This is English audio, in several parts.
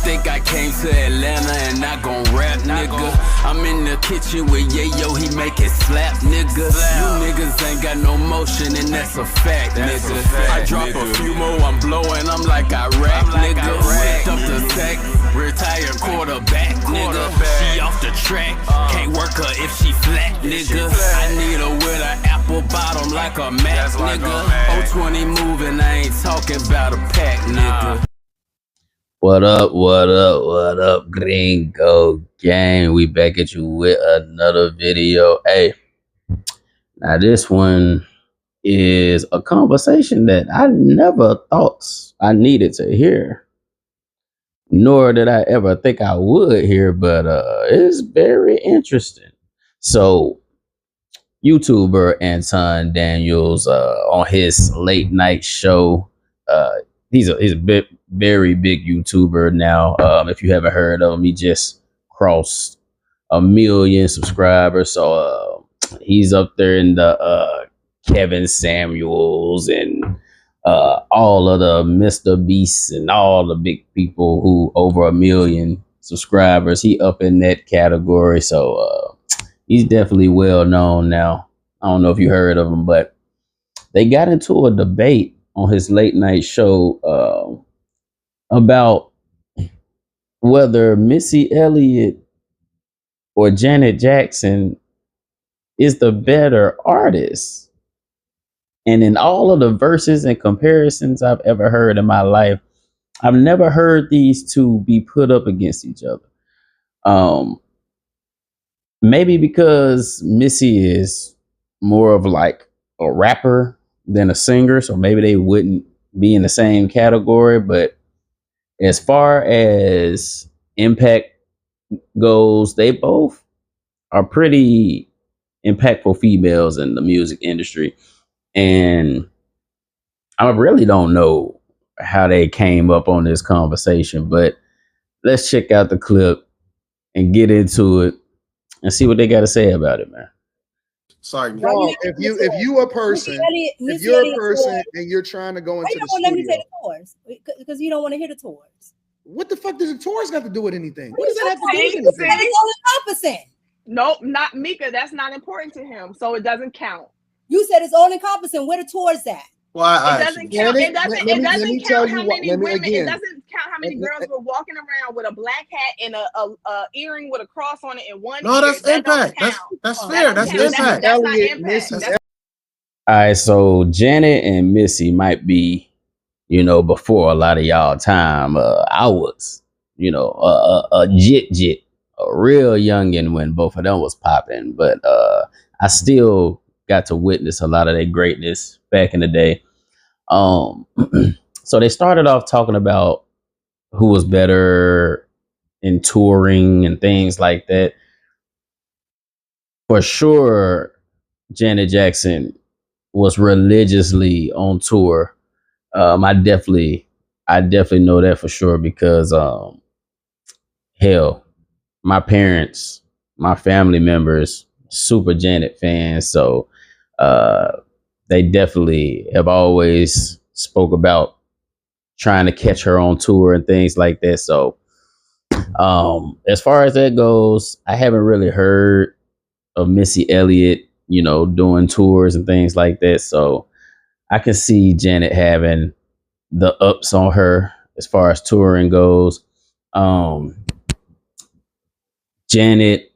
think I came to Atlanta and not gon' rap, nigga. I'm in the kitchen with Yayo, he make it slap, nigga. You niggas ain't got no motion and that's a fact, nigga. I drop a few more, I'm blowing, I'm like Iraq, nigga. Whipped up the sack, retired quarterback, nigga. She off the track, can't work her if she flat, nigga. I need her with an apple bottom like a Mac, nigga. 020 moving, I ain't talking about a pack, nigga. What up, Gringo Gang? We back at you with another video. Hey, now this one is a conversation that I never thought I needed to hear, nor did I ever think I would hear, but it's very interesting. So, YouTuber Anton Daniels on his late night show, he's a very big YouTuber now. If you haven't heard of him, he just crossed 1 million subscribers. So he's up there in the Kevin Samuels and all of the Mr. Beasts and all the big people who over 1 million subscribers. He up in that category. So he's definitely well known now. I don't know if you heard of him, but they got into a debate on his late night show about whether Missy Elliott or Janet Jackson is the better artist. And in all of the verses and comparisons I've ever heard in my life, I've never heard these two be put up against each other. Maybe because Missy is more of like a rapper than a singer, so maybe they wouldn't be in the same category. But as far as impact goes, they both are pretty impactful females in the music industry. And I really don't know how they came up on this conversation, but let's check out the clip and get into it and see what they got to say about it, man. Sorry, no, if you're a person and you're trying to go into the studio, let me say the tours because you don't want to hear the tours. What the fuck does the tours got to do with anything? What does that have to do with anything? It's all encompassing. Nope, not Mika. That's not important to him, so it doesn't count. You said it's all encompassing. Where the tours at? Well, it doesn't count. It doesn't count how many women. It doesn't count how many girls were walking around with a black hat and a earring with a cross on it in one. No, that's impact. That's fair. That's impact. That's not impact. All right, so Janet and Missy might be, before a lot of y'all time. I was, a jit, a real youngin' when both of them was popping, but I still got to witness a lot of their greatness back in the day. So they started off talking about who was better in touring and things like that. For sure, Janet Jackson was religiously on tour. I definitely know that for sure because hell, my parents, my family members, super Janet fans. So they definitely have always spoke about trying to catch her on tour and things like that. So as far as that goes, I haven't really heard of Missy Elliott, doing tours and things like that. So I can see Janet having the ups on her as far as touring goes. Janet,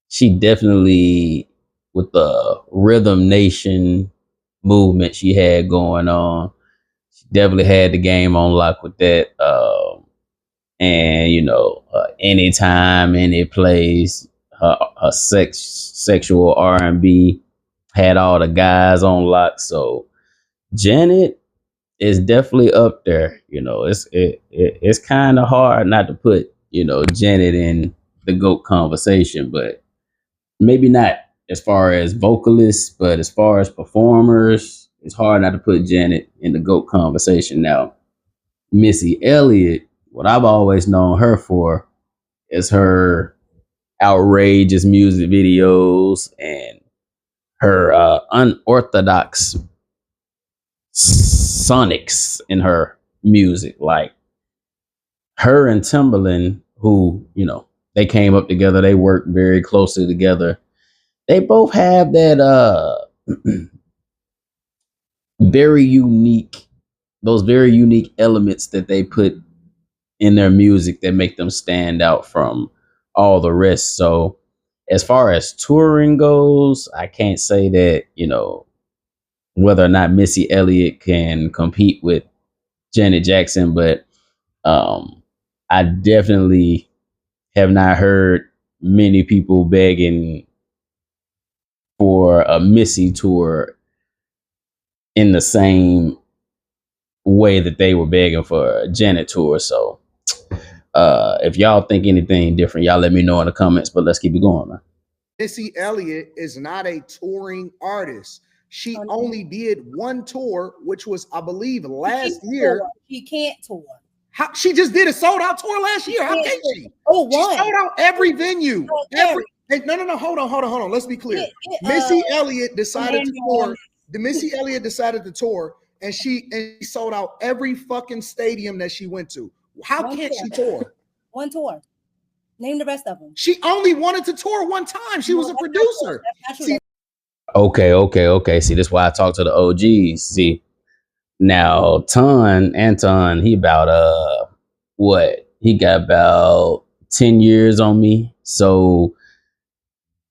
she definitely, with the Rhythm Nation movement she had going on, she definitely had the game on lock with that. And anytime, any place, her sexual R&B had all the guys on lock. So Janet is definitely up there. It's kind of hard not to put Janet in the GOAT conversation, but maybe not as far as vocalists, but as far as performers, it's hard not to put Janet in the GOAT conversation. Now, Missy Elliott, what I've always known her for is her outrageous music videos and her unorthodox sonics in her music. Like, her and Timberland, who, you know, they came up together, they worked very closely together. They both have that very unique, those very unique elements that they put in their music that make them stand out from all the rest. So as far as touring goes, I can't say that, you know, whether or not Missy Elliott can compete with Janet Jackson, but I definitely have not heard many people begging for a Missy tour in the same way that they were begging for a Janet tour. So if y'all think anything different, y'all let me know in the comments, but let's keep it going, man. Missy Elliott is not a touring artist. She only did one tour, which was, I believe, last year. She can't tour. How she just did a sold out tour last year? How can she? Oh, she sold out every venue. Every. Hey, no. Hold on. Let's be clear. Missy Elliott decided to tour. Missy Elliott decided to tour, and she sold out every fucking stadium that she went to. How can't she tour? One tour. Name the rest of them. She only wanted to tour one time. She was a producer. Okay. See, this is why I talk to the OGs. See, now Anton, he about he got about 10 years on me. So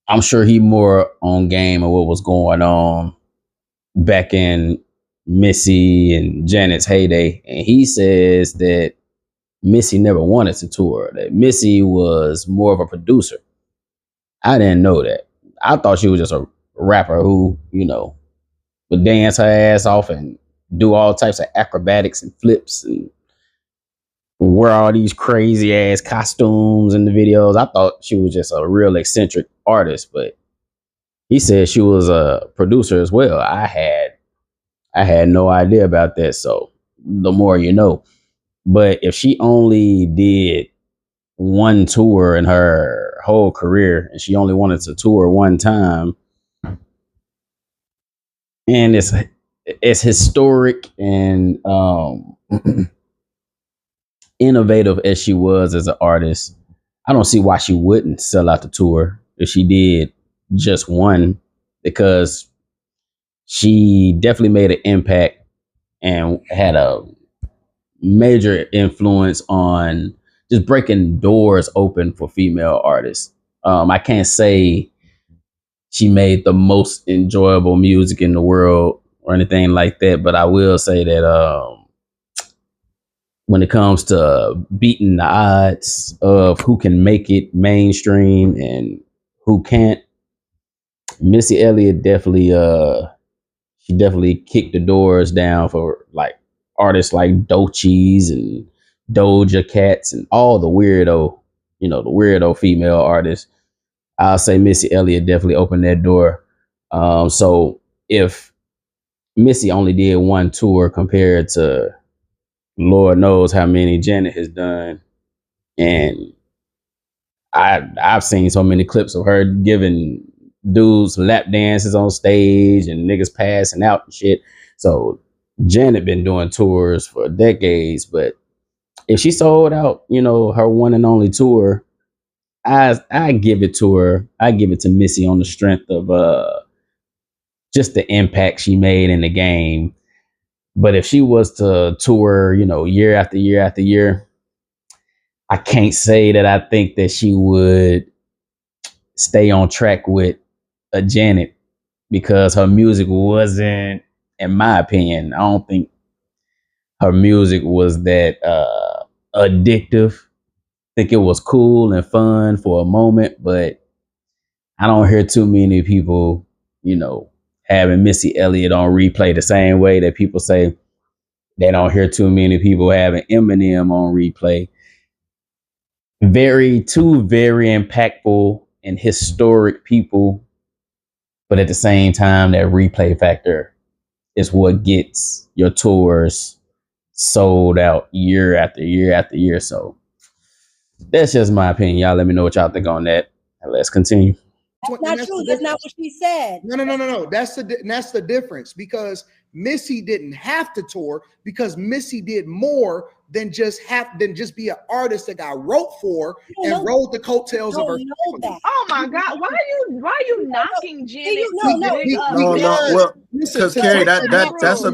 I'm sure he more on game of what was going on back in Missy and Janet's heyday. And he says that Missy never wanted to tour, that Missy was more of a producer. I didn't know that. I thought she was just a rapper who, you know, would dance her ass off and do all types of acrobatics and flips and wear all these crazy ass costumes in the videos. I thought she was just a real eccentric artist, but he said she was a producer as well. I had no idea about that. So the more you know. But if she only did one tour in her whole career and she only wanted to tour one time, and it's historic and innovative as she was as an artist, I don't see why she wouldn't sell out the tour if she did just one, because she definitely made an impact and had a major influence on just breaking doors open for female artists. I can't say she made the most enjoyable music in the world or anything like that, but I will say that when it comes to beating the odds of who can make it mainstream and who can't, Missy Elliott definitely kicked the doors down for like artists like Doechis and Doja Cats and all the weirdo female artists. I'll say Missy Elliott definitely opened that door. So if Missy only did one tour compared to Lord knows how many Janet has done, and I've seen so many clips of her giving dudes lap dances on stage and niggas passing out and shit. So Janet been doing tours for decades, but if she sold out, you know, her one and only tour, I give it to her. I give it to Missy on the strength of just the impact she made in the game. But if she was to tour, you know, year after year after year, I can't say that I think that she would stay on track with a Janet, because her music wasn't, in my opinion, I don't think her music was that addictive. I think it was cool and fun for a moment, but I don't hear too many people, you know, having Missy Elliott on replay the same way that people say they don't hear too many people having Eminem on replay. Two very impactful and historic people, but at the same time, that replay factor is what gets your tours sold out year after year after year. So that's just my opinion. Y'all let me know what y'all think on that. And let's continue. That's not true. That's not what she said. No. That's the difference, because Missy didn't have to tour because Missy did more than just be an artist that got wrote for and rode the coattails of her. Oh my God! Why are you knocking Janet? Well, because Carrie, that's a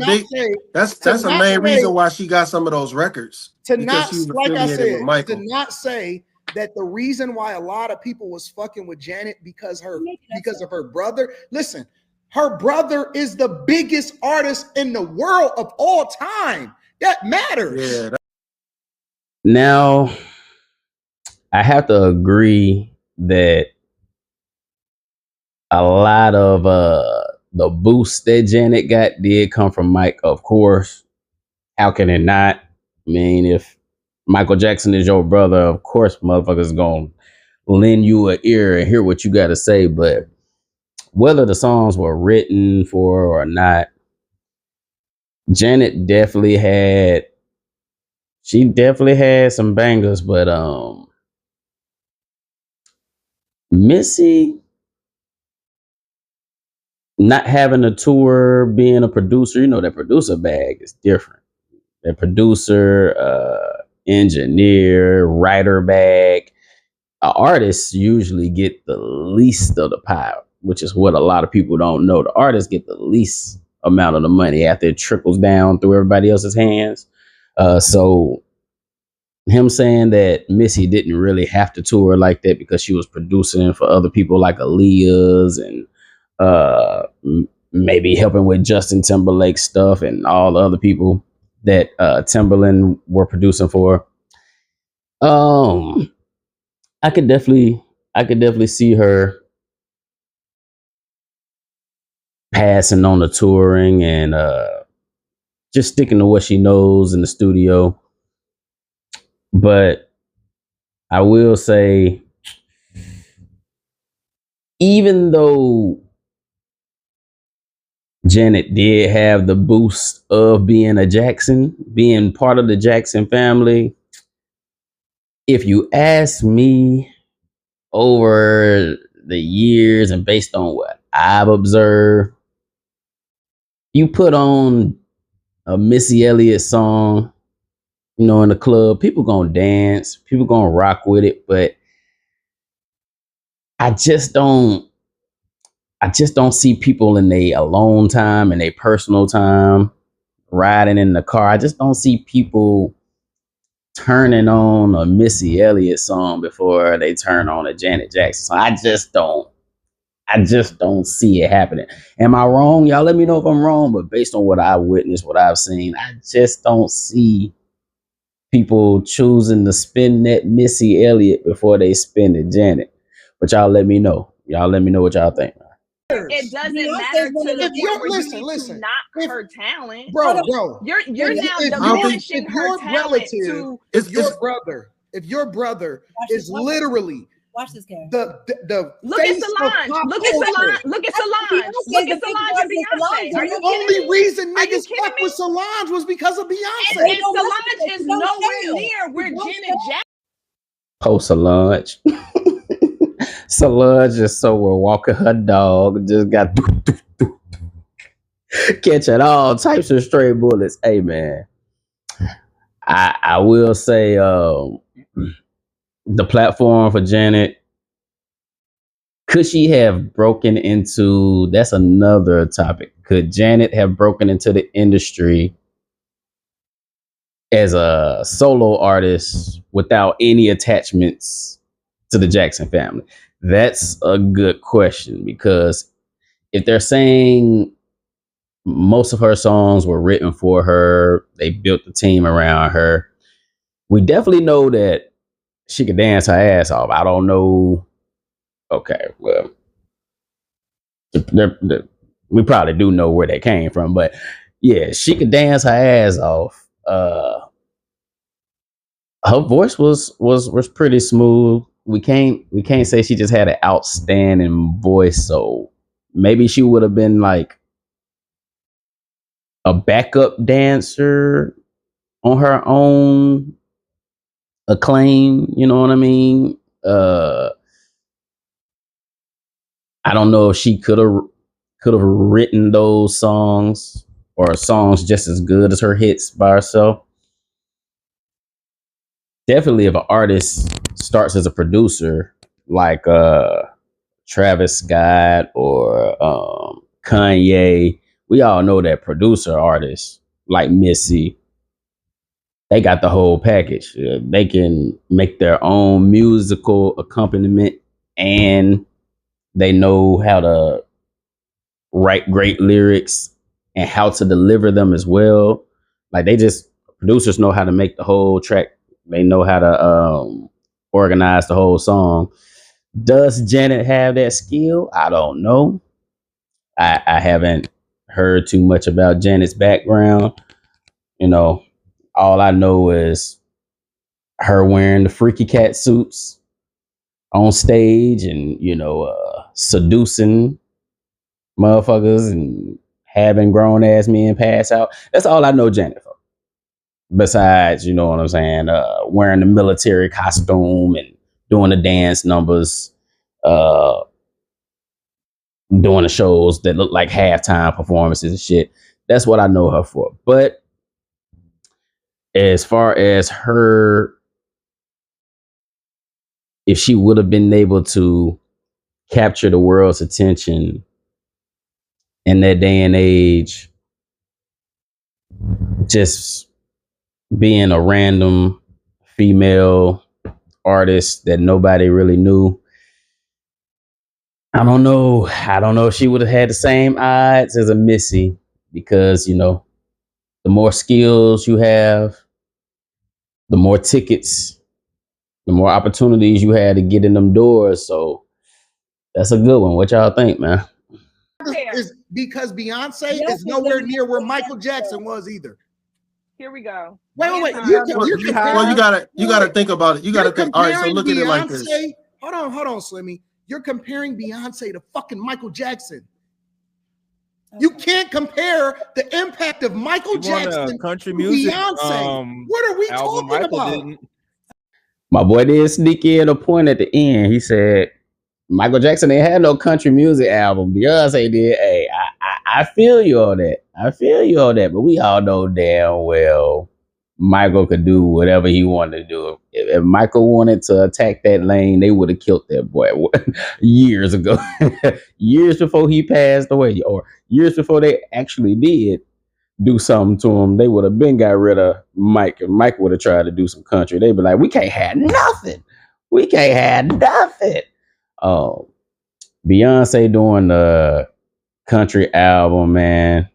main reason why she got some of those records. To not, like I said, to not say that the reason why a lot of people was fucking with Janet because of her brother. Listen, her brother is the biggest artist in the world of all time. That matters. Yeah. Now, I have to agree that a lot of the boost that Janet got did come from Mike, of course. How can it not? I mean, if Michael Jackson is your brother, of course motherfuckers gonna lend you an ear and hear what you got to say. But whether the songs were written for or not, Janet definitely had some bangers. But Missy not having a tour, being a producer, that producer bag is different. That producer, engineer, writer bag. Artists usually get the least of the pie, which is what a lot of people don't know. The artists get the least amount of the money after it trickles down through everybody else's hands. So him saying that Missy didn't really have to tour like that because she was producing for other people like Aaliyah's and maybe helping with Justin Timberlake stuff and all the other people that Timberland were producing for. I could definitely see her passing on the touring and just sticking to what she knows in the studio. But I will say, even though Janet did have the boost of being a Jackson, being part of the Jackson family, if you ask me, over the years and based on what I've observed, you put on a Missy Elliott song, in the club, people gonna dance, people gonna rock with it, but I just don't see people in their alone time and their personal time riding in the car. I just don't see people turning on a Missy Elliott song before they turn on a Janet Jackson song. I just don't see it happening. Am I wrong? Y'all let me know if I'm wrong, but based on what I witnessed, what I've seen, I just don't see people choosing to spin that Missy Elliott before they spin it Janet. But y'all let me know. Y'all let me know what y'all think. It doesn't matter to the point where you need to knock her talent, bro. You're now diminishing her talent to if your brother is literally watch this guy. The look at Solange. Look at Solange. Look at Solange. Look at Solange and Beyonce. Are you kidding me? The only reason niggas fuck with Solange was because of Beyonce. And Solange is nowhere near where Janet Jackson. Post Solange. Solange is somewhere walking her dog, just got catching all types of stray bullets. Hey man, I will say the platform for Janet, could she have broken into, that's another topic. Could Janet have broken into the industry as a solo artist without any attachments to the Jackson family? That's a good question, because if they're saying most of her songs were written for her, they built the team around her, we definitely know that she could dance her ass off. I don't know. Okay, well, we probably do know where they came from, but yeah, she could dance her ass off. Her voice was pretty smooth. We can't say she just had an outstanding voice. So maybe she would have been like a backup dancer on her own acclaim. You know what I mean? I don't know if she could have written those songs or songs just as good as her hits by herself. definitely if an artist starts as a producer, like Travis Scott or Kanye, we all know that producer artists like Missy, they got the whole package. They can make their own musical accompaniment, and they know how to write great lyrics and how to deliver them as well. Like producers know how to make the whole track. They know how to organize the whole song. Does Janet have that skill? I don't know. I haven't heard too much about Janet's background. You know, all I know is her wearing the freaky cat suits on stage and, seducing motherfuckers and having grown ass men pass out. That's all I know Janet for. Besides, you know what I'm saying, wearing the military costume and doing the dance numbers, doing the shows that look like halftime performances and shit. That's what I know her for. But as far as her, if she would have been able to capture the world's attention in that day and age, just being a random female artist that nobody really knew, I don't know if she would have had the same odds as a Missy, because, the more skills you have, the more tickets, the more opportunities you had to get in them doors. So that's a good one. What y'all think, man? Is because Beyonce is nowhere near where Michael Jackson was either. Here we go. Wait. You gotta think about it. You gotta think. All right, so look at it like this. Hold on, Slimmy. You're comparing Beyonce to fucking Michael Jackson. You can't compare the impact of Michael Jackson country music, to Beyonce. What are we talking about? My boy did sneak in a point at the end. He said Michael Jackson ain't had no country music album. Beyonce did. Hey, I feel you on that. But we all know damn well Michael could do whatever he wanted to do. If Michael wanted to attack that lane, they would have killed that boy years ago. Years before he passed away, or years before they actually did do something to him, they would have been got rid of Mike. And Mike would have tried to do some country. They'd be like, we can't have nothing. Beyonce doing the country album, man.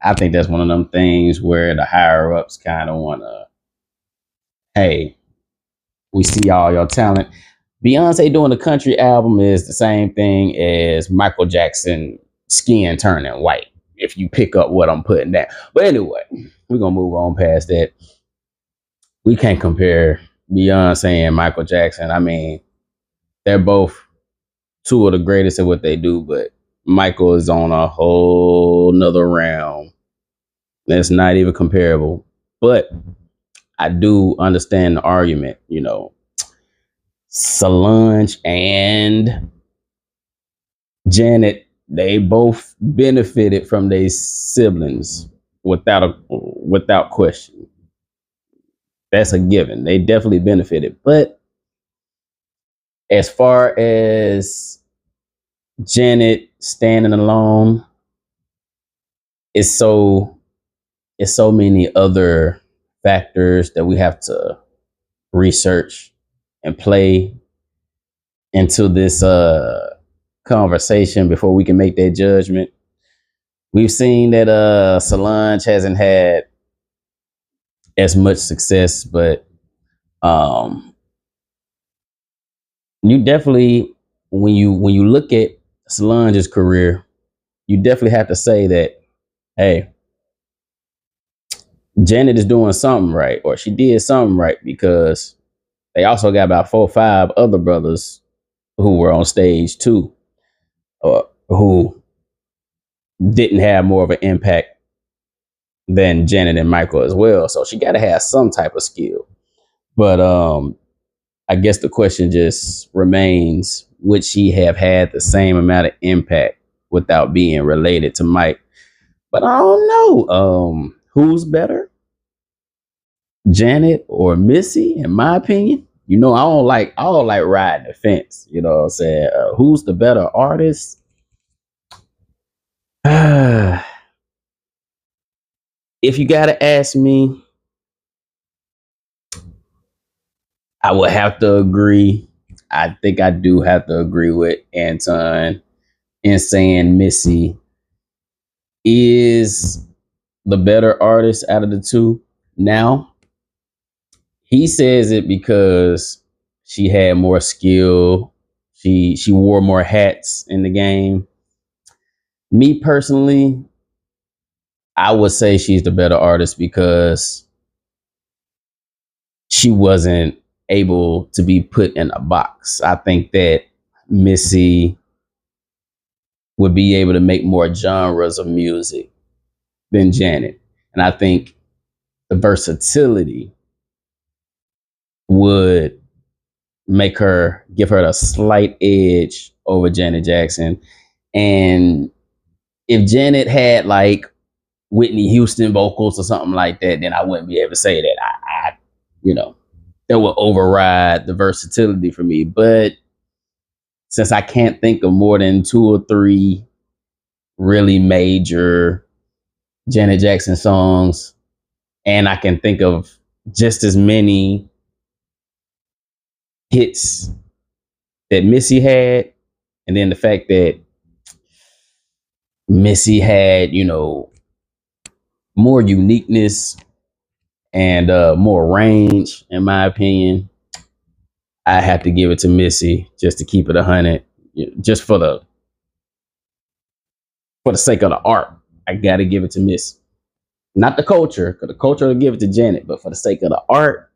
I think that's one of them things where the higher ups kind of want to, hey, we see all your talent. Beyonce doing the country album is the same thing as Michael Jackson skin turning white, if you pick up what I'm putting down. But anyway, we're going to move on past that. We can't compare Beyonce and Michael Jackson. I mean, they're both two of the greatest at what they do, but Michael is on a whole nother realm that's not even comparable. But I do understand the argument, Solange and Janet, they both benefited from their siblings without question. That's a given. They definitely benefited. But as far as Janet standing alone, it's so many other factors that we have to research and play into this conversation before we can make that judgment. We've seen that Solange hasn't had as much success, but you definitely, when you look at Solange's career, you definitely have to say that, hey, Janet is doing something right, or she did something right, because they also got about 4 or 5 other brothers who were on stage too, who didn't have more of an impact than Janet and Michael as well. So she got to have some type of skill. But I guess the question just remains, would she have had the same amount of impact without being related to Mike? But I don't know. Who's better? Janet or Missy, in my opinion. You know, I don't like riding the fence. You know what I'm saying? Who's the better artist? If you gotta ask me, I would have to agree. I think I do have to agree with Anton in saying Missy is the better artist out of the two. Now, he says it because she had more skill. She wore more hats in the game. Me personally, I would say she's the better artist because she wasn't able to be put in a box. I think that Missy would be able to make more genres of music than Janet. And I think the versatility would give her a slight edge over Janet Jackson. And if Janet had like Whitney Houston vocals or something like that, then I wouldn't be able to say that. I you know, that would override the versatility for me. But since I can't think of more than 2 or 3 really major Janet Jackson songs, and I can think of just as many hits that Missy had, and then the fact that Missy had, you know, more uniqueness and more range, in my opinion, I have to give it to Missy just to keep it 100, just for the sake of the art. I gotta give it to Missy, not the culture, because the culture will give it to Janet, but for the sake of the art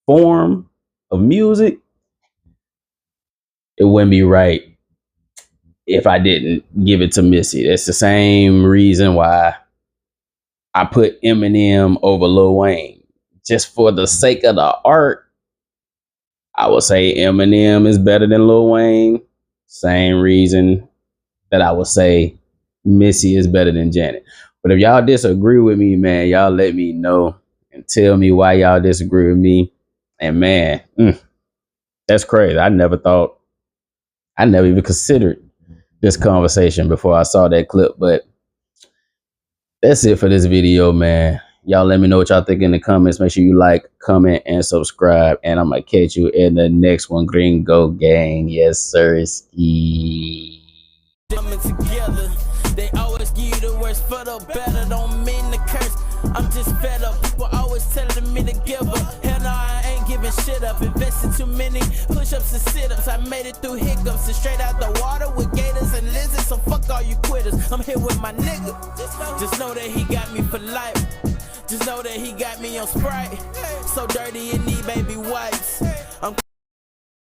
form of music, it wouldn't be right if I didn't give it to Missy. That's the same reason why I put Eminem over Lil Wayne. Just for the sake of the art, I would say Eminem is better than Lil Wayne. Same reason that I would say Missy is better than Janet. But if y'all disagree with me, man, y'all let me know and tell me why y'all disagree with me. And man, that's crazy. I never even considered this conversation before I saw that clip. But that's it for this video, man. Y'all let me know what y'all think in the comments. Make sure you like, comment, and subscribe. And I'm going to catch you in the next one. Gringo Gang. Yes, sir. Coming together, they always give you the worst for the better. Don't mean to curse. I'm just fed up. People always telling me to give up. Hell no, I ain't giving shit up. Invested too many push-ups and sit-ups. I made it through hiccups and straight out the water with gators and lizards. So fuck all you quitters. I'm here with my nigga. Just know that he got me for life. Just know that he got me on Sprite. So dirty in these baby wipes. I'm